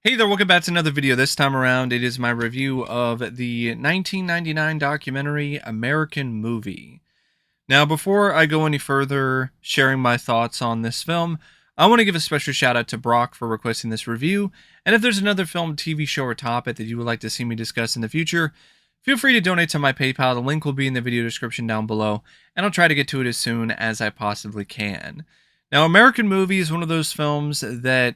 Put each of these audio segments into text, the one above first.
Hey there, welcome back to another video. This time around, it is my review of the 1999 documentary American Movie. Now, before I go any further sharing my thoughts on this film, I want to give a special shout out to Brock for requesting this review. And if there's another film, TV show, or topic that you would like to see me discuss in the future, feel free to donate to my PayPal. The link will be in the video description down below, and I'll try to get to it as soon as I possibly can. Now, American Movie is one of those films that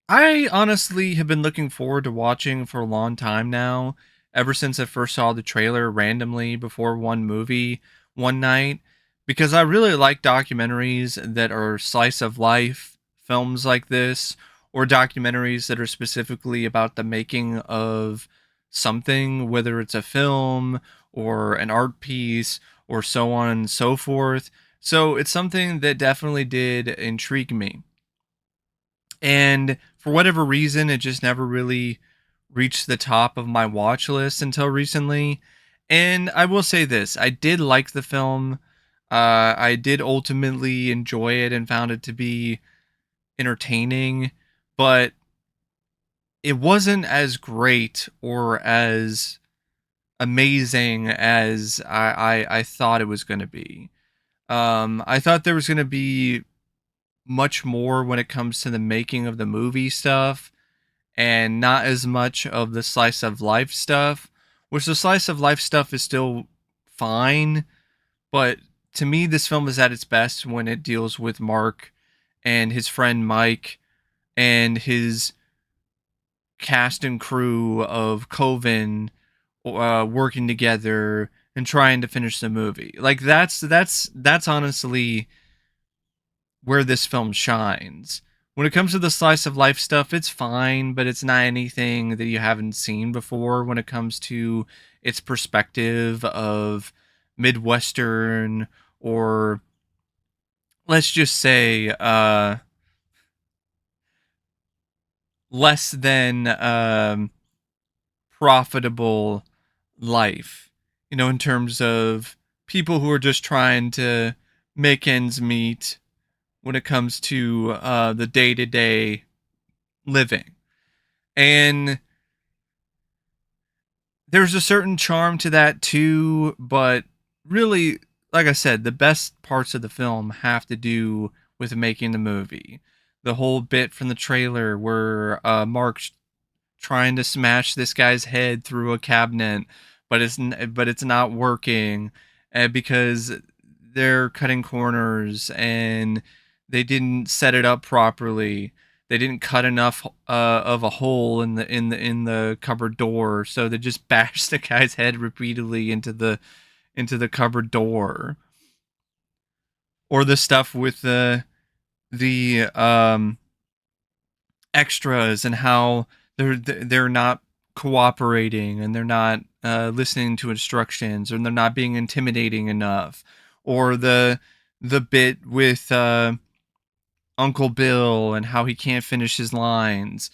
I honestly have been looking forward to watching for a long time now, ever since I first saw the trailer randomly before one movie one night, because I really like documentaries that are slice of life films like this, or documentaries that are specifically about the making of something, whether it's a film or an art piece or so on and so forth. So it's something that definitely did intrigue me. And for whatever reason, it just never really reached the top of my watch list until recently. And I will say this, I did like the film. I did ultimately enjoy it and found it to be entertaining, but it wasn't as great or as amazing as I thought it was going to be. I thought there was going to be much more when it comes to the making of the movie stuff and not as much of the slice of life stuff, which the slice of life stuff is still fine, but to me this film is at its best when it deals with Mark and his friend Mike and his cast and crew of Coven working together and trying to finish the movie. Like that's honestly where this film shines. When it comes to the slice of life stuff, it's fine, but it's not anything that you haven't seen before when it comes to its perspective of Midwestern, or let's just say less than profitable life, in terms of people who are just trying to make ends meet when it comes to the day to day living. And there's a certain charm to that too, but really, like I said, the best parts of the film have to do with making the movie. The whole bit from the trailer where Mark's trying to smash this guy's head through a cabinet, but it's not working, because they're cutting corners and they didn't set it up properly. They didn't cut enough of a hole in the cupboard door, so they just bashed the guy's head repeatedly into the cupboard door. Or the stuff with the extras and how they're not cooperating and they're not listening to instructions, and they're not being intimidating enough, or the bit with Uncle Bill and how he can't finish his lines.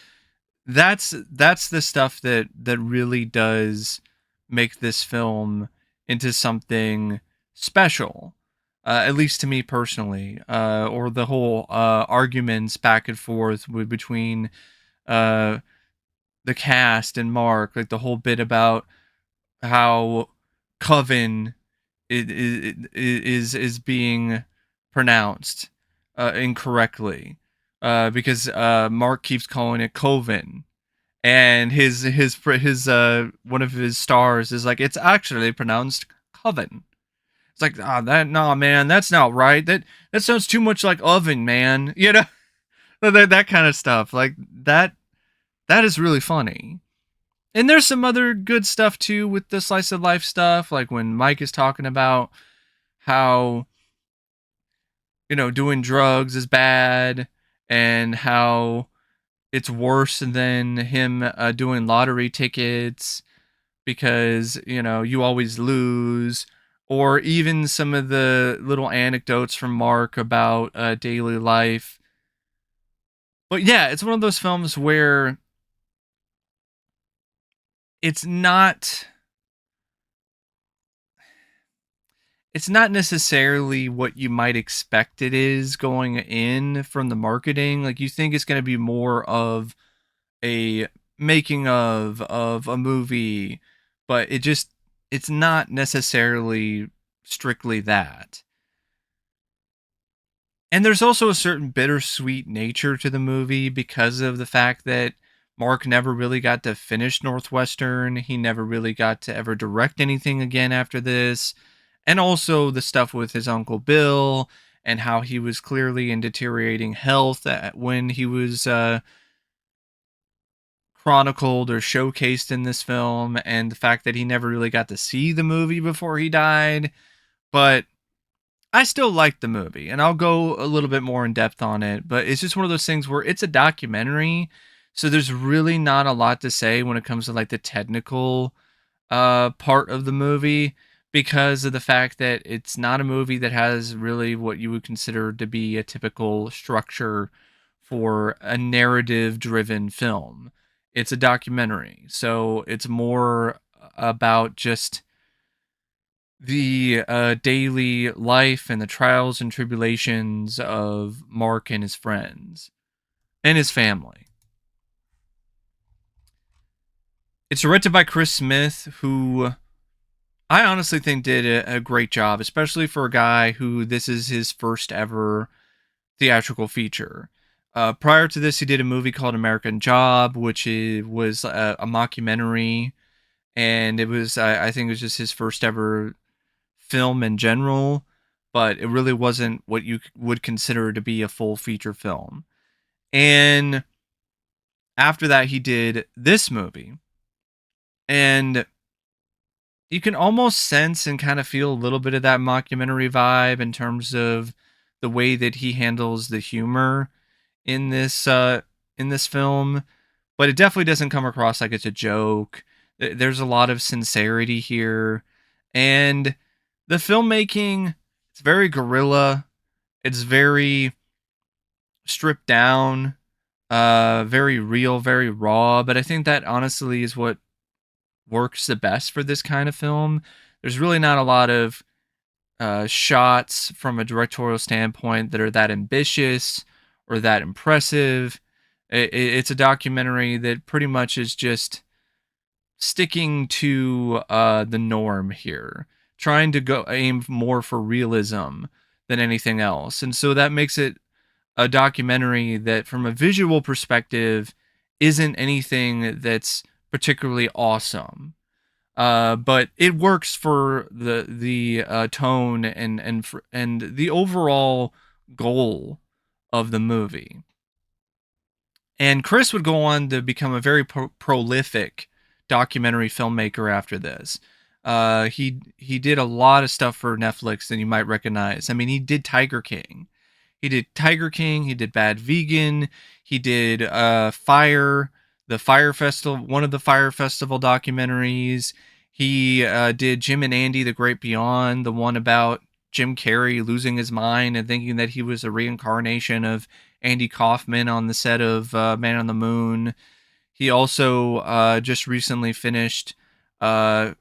That's the stuff that really does make this film into something special. At least to me personally, or the whole arguments back and forth between uh, the cast and Mark, like the whole bit about how Coven is being pronounced incorrectly, because Mark keeps calling it Coven, and his one of his stars is like, it's actually pronounced Coven. It's like, that, nah, man, that's not right. That sounds too much like oven, man. That kind of stuff. Like that is really funny. And there's some other good stuff too with the slice of life stuff, like when Mike is talking about how, doing drugs is bad, and how it's worse than him doing lottery tickets, because, you always lose. Or even some of the little anecdotes from Mark about daily life. But yeah, it's one of those films where it's not it's not necessarily what you might expect it is going in from the marketing. Like, you think it's going to be more of a making of a movie, but it's not necessarily strictly that. And there's also a certain bittersweet nature to the movie because of the fact that Mark never really got to finish Northwestern. He never really got to ever direct anything again after this. And also the stuff with his Uncle Bill and how he was clearly in deteriorating health when he was chronicled or showcased in this film, and the fact that he never really got to see the movie before he died. But I still like the movie, and I'll go a little bit more in depth on it, but it's just one of those things where it's a documentary, so there's really not a lot to say when it comes to like the technical part of the movie, because of the fact that it's not a movie that has really what you would consider to be a typical structure for a narrative driven film. It's a documentary, so it's more about just the daily life and the trials and tribulations of Mark and his friends and his family. It's directed by Chris Smith, who I honestly think did a great job, especially for a guy who this is his first ever theatrical feature. Prior to this, he did a movie called American Job, which was a mockumentary, and it was I think it was just his first ever film in general, but it really wasn't what you would consider to be a full feature film. And after that, he did this movie, and you can almost sense and kind of feel a little bit of that mockumentary vibe in terms of the way that he handles the humor in this film, but it definitely doesn't come across like it's a joke. There's a lot of sincerity here, and the filmmaking, it's very guerrilla. It's very stripped down, very real, very raw. But I think that honestly is what works the best for this kind of film. There's really not a lot of shots from a directorial standpoint that are that ambitious or that impressive. It's a documentary that pretty much is just sticking to the norm here, trying to go aim more for realism than anything else. And so that makes it a documentary that, from a visual perspective, isn't anything that's particularly awesome. But it works for the tone and the overall goal of the movie. And Chris would go on to become a very prolific documentary filmmaker after this. He did a lot of stuff for Netflix that you might recognize. I mean, he did Tiger King. He did Tiger King. He did Bad Vegan. He did Fire, the Fire Festival, one of the Fire Festival documentaries. He did Jim and Andy, The Great Beyond, the one about Jim Carrey losing his mind and thinking that he was a reincarnation of Andy Kaufman on the set of Man on the Moon. He also just recently finished uh,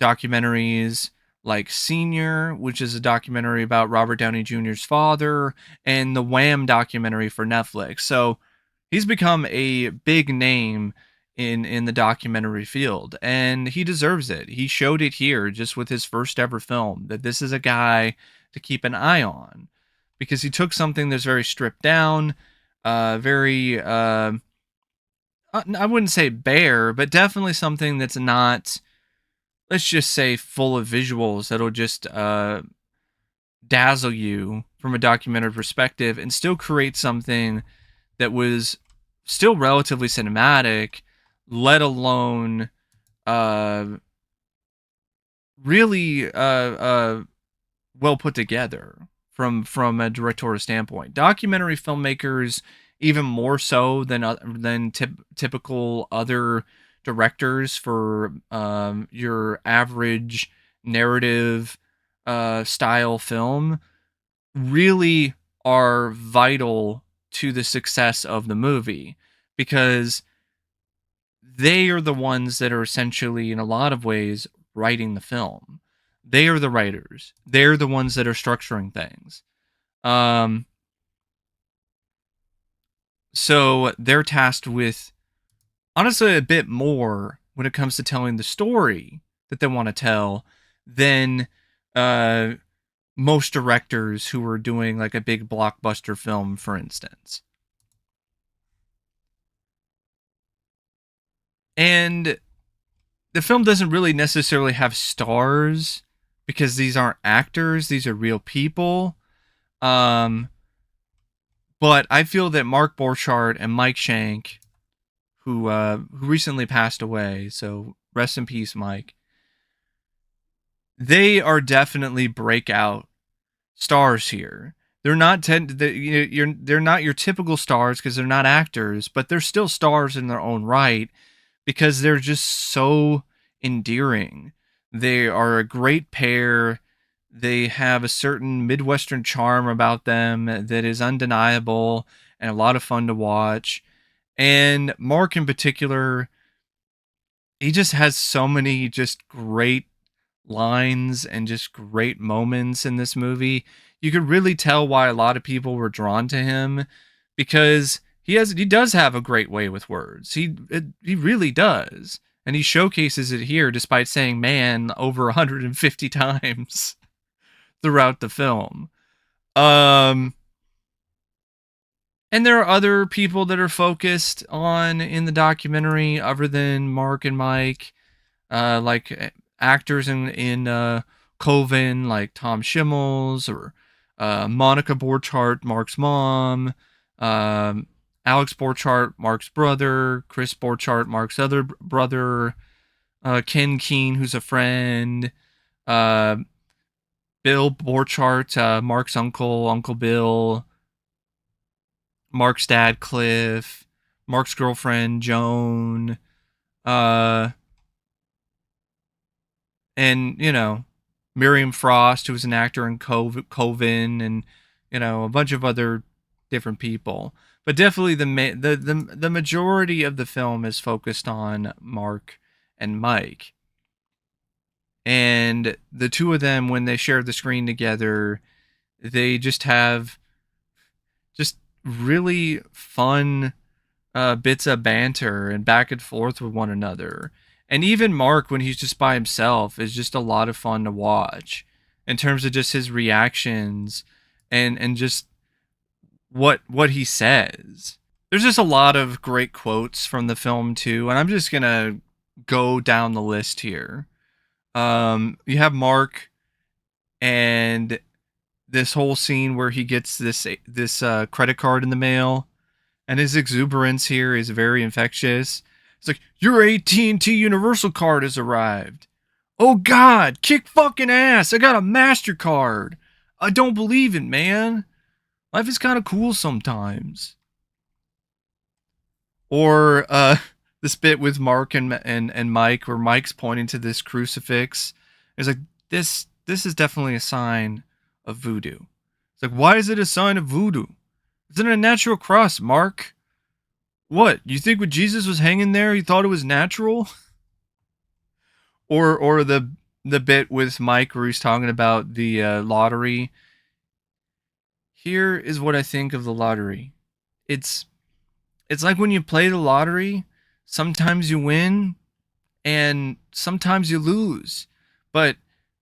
documentaries like Senior, which is a documentary about Robert Downey Jr.'s father, and the Wham documentary for Netflix. So he's become a big name in the documentary field, and he deserves it. He showed it here just with his first ever film that this is a guy to keep an eye on, because he took something that's very stripped down, very I wouldn't say bare, but definitely something that's not, let's just say, full of visuals that'll just dazzle you from a documentary perspective, and still create something that was still relatively cinematic, let alone uh, really well put together from a directorial standpoint. Documentary filmmakers, even more so than typical other directors for your average narrative style film, really are vital to the success of the movie, because they are the ones that are essentially, in a lot of ways, writing the film. They are the writers. They're the ones that are structuring things. Um, so they're tasked with honestly a bit more when it comes to telling the story that they want to tell than uh, most directors who are doing like a big blockbuster film, for instance. And the film doesn't really necessarily have stars because these aren't actors; these are real people. Um, but I feel that Mark Borchardt and Mike Schank, who recently passed away, so rest in peace, Mike. They are definitely breakout stars here. They're not they're not your typical stars because they're not actors, but they're still stars in their own right because they're just so endearing. They are a great pair. They have a certain Midwestern charm about them that is undeniable and a lot of fun to watch. And Mark in particular, he just has so many just great lines and just great moments in this movie. You could really tell why a lot of people were drawn to him because he does have a great way with words. He really does. And he showcases it here despite saying man over 150 times throughout the film. Um and there are other people that are focused on in the documentary other than Mark and Mike, actors in Coven, like Tom Schimmels or Monica Borchardt, Mark's mom, um, Alex Borchardt, Mark's brother, Chris Borchardt, Mark's other brother, Ken Keene, who's a friend, uh, Bill Borchardt, Mark's uncle, Uncle Bill, Mark's dad, Cliff, Mark's girlfriend, Joan, uh, and Miriam Frost, who was an actor in Coven, and a bunch of other different people. But definitely the majority of the film is focused on Mark and Mike, and the two of them when they share the screen together, they just have just really fun bits of banter and back and forth with one another. And even Mark, when he's just by himself, is just a lot of fun to watch in terms of just his reactions and just what he says. There's just a lot of great quotes from the film too, and I'm just gonna go down the list here. You have Mark and this whole scene where he gets this credit card in the mail, and his exuberance here is very infectious. It's like, your AT&T Universal card has arrived. Oh God, kick fucking ass! I got a MasterCard. I don't believe it, man. Life is kind of cool sometimes. Or this bit with Mark and Mike, where Mike's pointing to this crucifix. It's like, this is definitely a sign of voodoo. It's like, why is it a sign of voodoo? It's not a natural cross, Mark. What? You think when Jesus was hanging there, he thought it was natural? Or the bit with Mike where he's talking about the lottery. Here is what I think of the lottery. It's it's like when you play the lottery, sometimes you win and sometimes you lose. But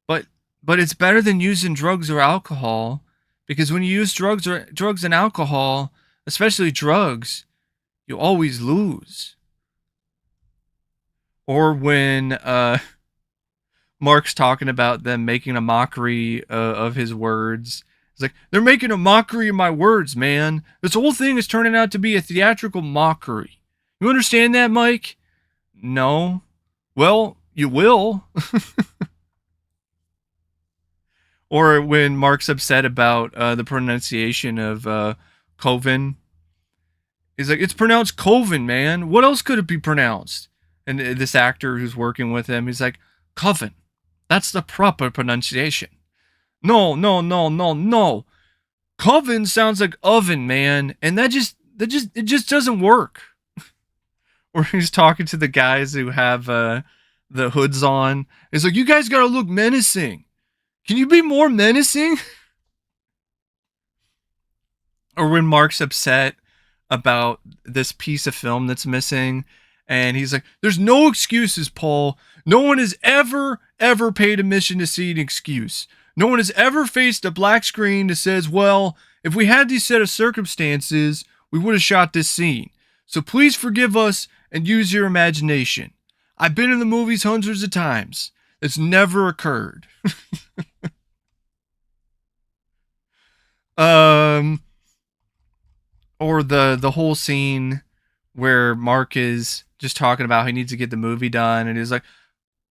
but but it's better than using drugs or alcohol, because when you use drugs and alcohol, especially drugs, you always lose. Or when Mark's talking about them making a mockery of his words. It's like, they're making a mockery of my words, man. This whole thing is turning out to be a theatrical mockery. You understand that, Mike? No. Well, you will. Or when Mark's upset about the pronunciation of Coven. He's like, it's pronounced Coven, man. What else could it be pronounced? And this actor who's working with him, he's like, Coven. That's the proper pronunciation. No, no, no, no, no. Coven sounds like oven, man, and it just doesn't work. Or he's talking to the guys who have the hoods on. He's like, you guys gotta look menacing. Can you be more menacing? Or when Mark's upset about this piece of film that's missing, And he's like, there's no excuses, Paul. No one has ever paid admission to see an excuse. No one has ever faced a black screen that says, well, if we had these set of circumstances, we would have shot this scene. So please forgive us and use your imagination. I've been in the movies hundreds of times. It's never occurred. um, or the whole scene where Mark is just talking about how he needs to get the movie done, and he's like,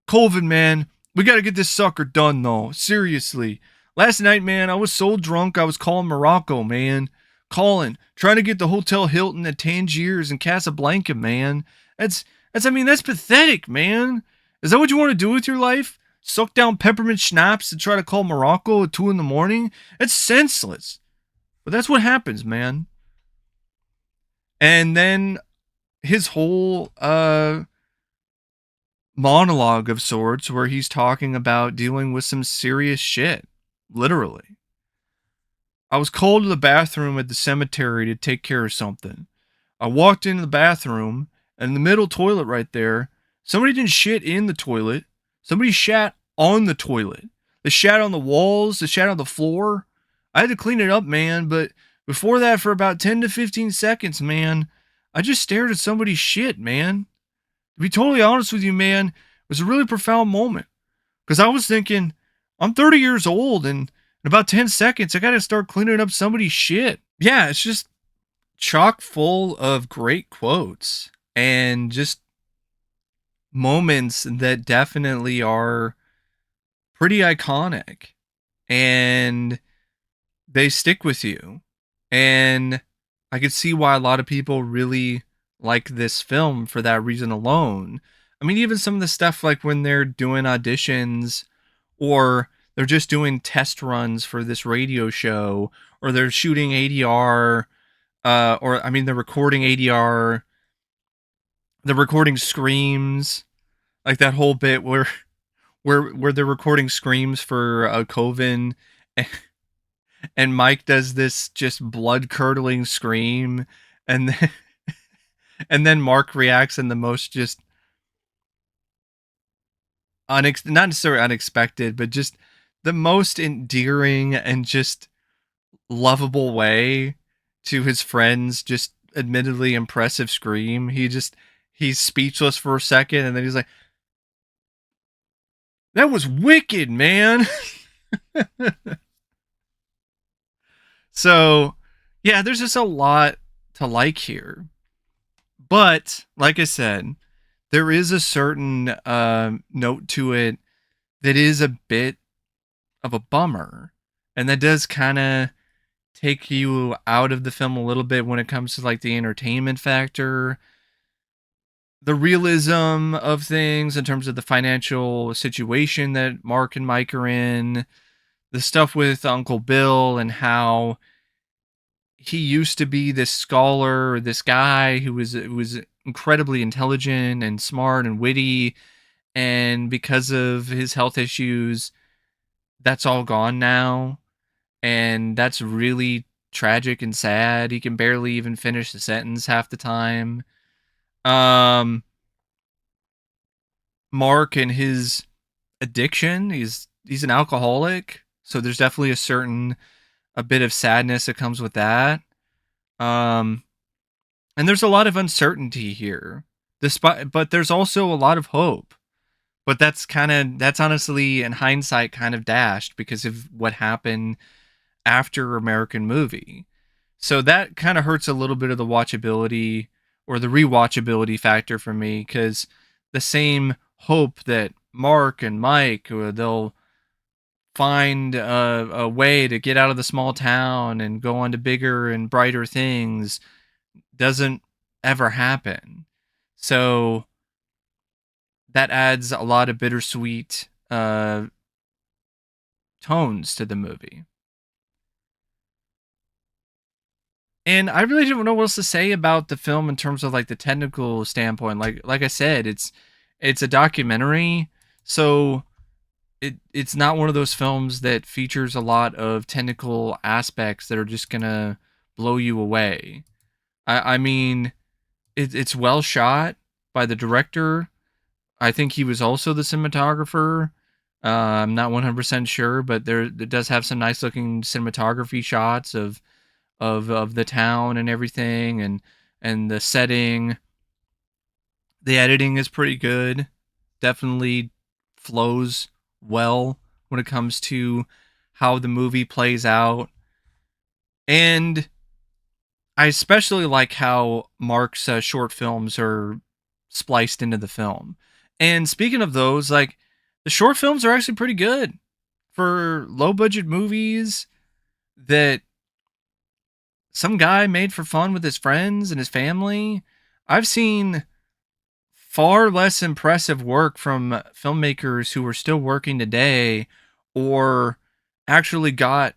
Colvin, man, we gotta get this sucker done though. Seriously. Last night, man, I was so drunk I was calling Morocco, man. Trying to get the Hotel Hilton at Tangiers and Casablanca, man. That's pathetic, man. Is that what you want to do with your life? Suck down peppermint schnapps and try to call Morocco at 2 a.m? That's senseless. But that's what happens, man. And then his whole monologue of sorts where he's talking about dealing with some serious shit. Literally. I was called to the bathroom at the cemetery to take care of something. I walked into the bathroom, and in the middle toilet right there, somebody didn't shit in the toilet. Somebody shat on the toilet. They shat on the walls, they shat on the floor. I had to clean it up, man, but before that, for about 10 to 15 seconds, man, I just stared at somebody's shit, man. To be totally honest with you, man, it was a really profound moment. Because I was thinking, I'm 30 years old, and in about 10 seconds, I gotta start cleaning up somebody's shit. Yeah, it's just chock full of great quotes and just moments that definitely are pretty iconic. And they stick with you. And I could see why a lot of people really like this film for that reason alone. I mean, even some of the stuff like when they're doing auditions or they're just doing test runs for this radio show or they're shooting ADR they're recording ADR, they're recording screams, like that whole bit where they're recording screams for Coven and Mike does this just blood-curdling scream and then, and then Mark reacts in the most just not necessarily unexpected, but just the most endearing and just lovable way to his friend's just admittedly impressive scream. He's speechless for a second and then he's like, that was wicked, man. So, yeah, there's just a lot to like here. But, like I said, there is a certain note to it that is a bit of a bummer. And that does kind of take you out of the film a little bit when it comes to like the entertainment factor, the realism of things in terms of the financial situation that Mark and Mike are in, the stuff with Uncle Bill and how he used to be this scholar, this guy who was incredibly intelligent and smart and witty, and because of his health issues, that's all gone now, and that's really tragic and sad. He can barely even finish the sentence half the time. Mark and his addiction, he's an alcoholic, so there's definitely a bit of sadness that comes with that. And there's a lot of uncertainty here. But there's also a lot of hope. But that's honestly in hindsight kind of dashed because of what happened after American Movie. So that kind of hurts a little bit of the watchability or the rewatchability factor for me because the same hope that Mark and Mike, they'll find a way to get out of the small town and go on to bigger and brighter things doesn't ever happen. So that adds a lot of bittersweet tones to the movie. And I really don't know what else to say about the film in terms of like the technical standpoint. Like I said, it's a documentary, so it's not one of those films that features a lot of technical aspects that are just gonna blow you away. I mean, it's well shot. by the director. I think he was also the cinematographer. I'm not 100% sure, but there does have some nice looking cinematography shots of the town and everything, and the setting. The editing is pretty good. Definitely flows well when it comes to how the movie plays out. And I especially like how Mark's short films are spliced into the film. And speaking of those, like the short films are actually pretty good for low budget movies that some guy made for fun with his friends and his family. I've seen far less impressive work from filmmakers who are still working today or actually got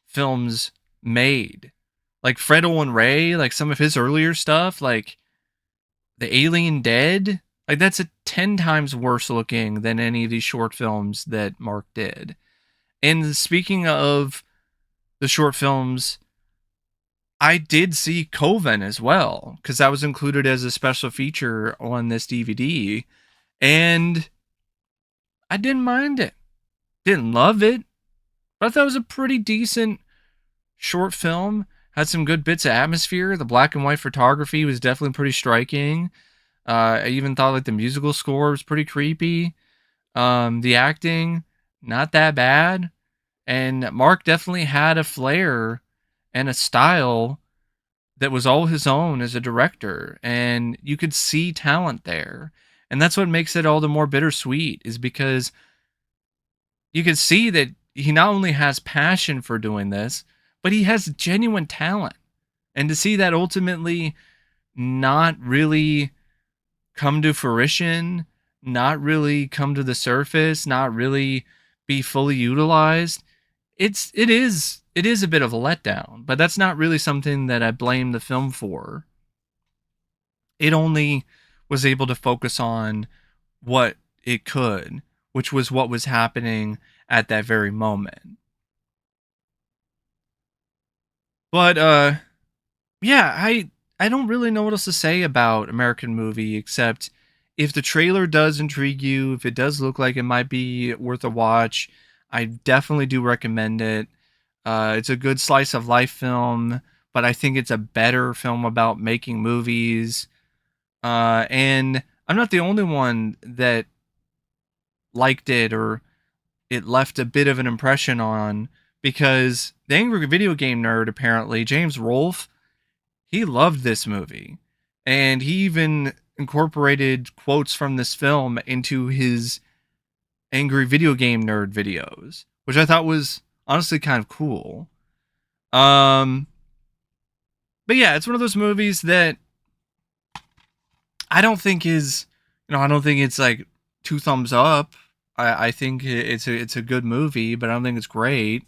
films made. Like Fred Olen Ray, like some of his earlier stuff, like The Alien Dead, like that's a 10 times worse looking than any of these short films that Mark did. And speaking of the short films, I did see Coven as well, because that was included as a special feature on this DVD. And I didn't mind it. Didn't love it, but I thought it was a pretty decent short film. Had some good bits of atmosphere. The black and white photography was definitely pretty striking. I even thought like the musical score was pretty creepy. The acting, not that bad. And Mark definitely had a flair and a style that was all his own as a director. And you could see talent there. And that's what makes it all the more bittersweet, is because you can see that he not only has passion for doing this, but he has genuine talent. And to see that ultimately not really come to fruition, not really come to the surface, not really be fully utilized, it is a bit of a letdown. But that's not really something that I blame the film for. It only was able to focus on what it could, which was what was happening at that very moment. But yeah, I don't really know what else to say about American Movie, except if the trailer does intrigue you, if it does look like it might be worth a watch, I definitely do recommend it. It's a good slice of life film, but I think it's a better film about making movies. And I'm not the only one that liked it or it left a bit of an impression on, because the Angry Video Game Nerd, apparently, James Rolfe, he loved this movie. And he even incorporated quotes from this film into his Angry Video Game Nerd videos, which I thought was honestly kind of cool. Um, but yeah, it's one of those movies that I don't think is, I don't think it's like two thumbs up. I think it's a good movie, but I don't think it's great.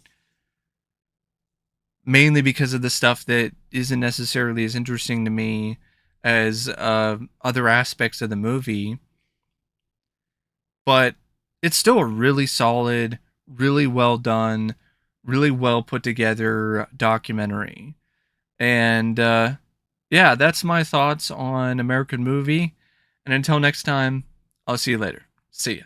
Mainly because of the stuff that isn't necessarily as interesting to me as other aspects of the movie. But it's still a really solid, really well done, really well put together documentary. And yeah, that's my thoughts on American Movie. And until next time, I'll see you later. See ya.